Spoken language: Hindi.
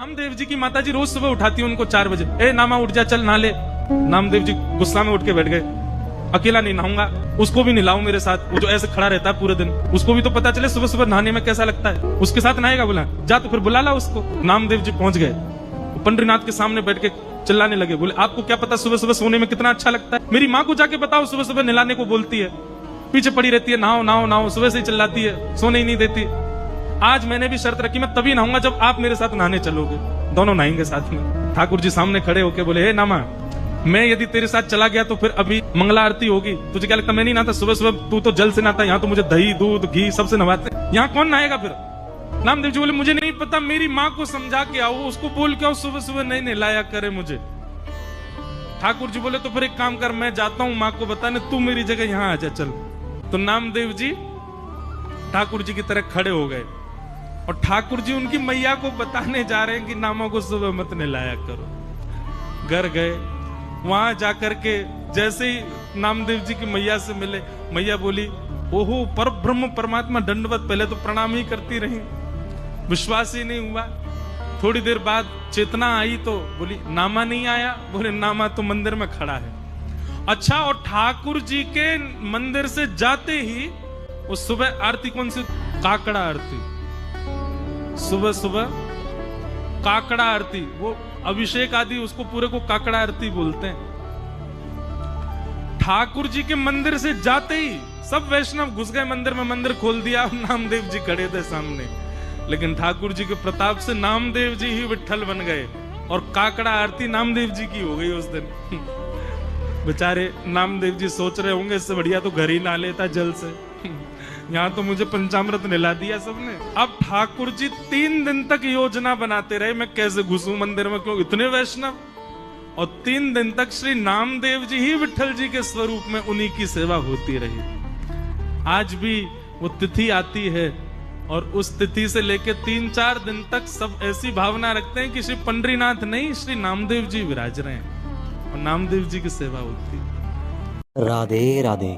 नामदेव जी की माताजी रोज सुबह उठाती है उनको 4 बजे, ए नामा उठ जा, चल नहा ले। नामदेव जी गुस्सा में उठ के बैठ गए, अकेला नहीं नहाऊंगा, उसको भी नहलाऊं मेरे साथ, वो जो ऐसे खड़ा रहता है पूरे दिन, उसको भी तो पता चले सुबह सुबह नहाने में कैसा लगता है, उसके साथ नहाएगा। बोला जा तो फिर बुला ला उसको। नामदेव जी पहुंच गए, पंडरीनाथ के सामने बैठ के चिल्लाने लगे, बोले आपको क्या पता सुबह सुबह सोने में कितना अच्छा लगता है, मेरी माँ को जाके बताओ, सुबह सुबह नहलाने को बोलती है, पीछे पड़ी रहती है, नहाओ नहाओ नहाओ, सुबह से ही चिल्लाती है, सोने ही नहीं देती। आज मैंने भी शर्त रखी, मैं तभी नहाऊंगा जब आप मेरे साथ नहाने चलोगे, दोनों नहाएंगे साथ में। ठाकुर जी सामने खड़े होके बोले, हे नामा, मैं यदि तेरे साथ चला गया तो फिर अभी मंगला आरती होगी, तुझे क्या लगता मैं नहीं नहाता? सुबह सुबह तू तो जल से नहाता, यहाँ तो मुझे दही दूध घी सबसे नहाते, यहाँ कौन नहाएगा फिर? नामदेव जी बोले मुझे नहीं पता, मेरी माँ को समझा के आओ, उसको बोल के आओ सुबह सुबह नहीं नहलाया करे मुझे। ठाकुर जी बोले तो फिर एक काम कर, मैं जाता हूँ माँ को बताने, तू मेरी जगह यहाँ आ जा चल। तो नामदेव जी ठाकुर जी की तरह खड़े हो गए और ठाकुर जी उनकी मैया को बताने जा रहे हैं कि नामा को सुबह मत नहलाया करो। घर गए, वहां जाकर के जैसे ही नामदेव जी की मैया से मिले, मैया बोली, ओहो पर ब्रह्म परमात्मा दंडवत, पहले तो प्रणाम ही करती रही, विश्वास ही नहीं हुआ। थोड़ी देर बाद चेतना आई तो बोली नामा नहीं आया, बोले नामा तो मंदिर में खड़ा है। अच्छा, और ठाकुर जी के मंदिर से जाते ही वो सुबह आरती कौन सी? काकड़ा आरती, सुबह सुबह काकड़ा आरती, वो अभिषेक आदि उसको पूरे को काकड़ा आरती बोलते हैं। ठाकुर जी के मंदिर से जाते ही सब वैष्णव घुस गए मंदिर में, मंदिर खोल दिया, नामदेव जी खड़े थे सामने। लेकिन ठाकुर जी के प्रताप से नामदेव जी ही विठ्ठल बन गए और काकड़ा आरती नामदेव जी की हो गई उस दिन। बेचारे नामदेव जी सोच रहे होंगे इससे बढ़िया तो घर ही ना लेता जल से, यहाँ तो मुझे पंचामृत नहला दिया सबने। अब ठाकुर जी 3 दिन तक योजना बनाते रहे, मैं कैसे घुसूं मंदिर में, क्यों इतने वैष्णव। और 3 दिन तक श्री नामदेव जी ही विठ्ठल जी के स्वरूप में उन्हीं की सेवा होती रही। आज भी वो तिथि आती है और उस तिथि से लेके 3-4 दिन तक सब ऐसी भावना रखते हैं कि श्री पंडरीनाथ नहीं, श्री नामदेव जी विराज रहे हैं और नामदेव जी की सेवा होती है। राधे राधे।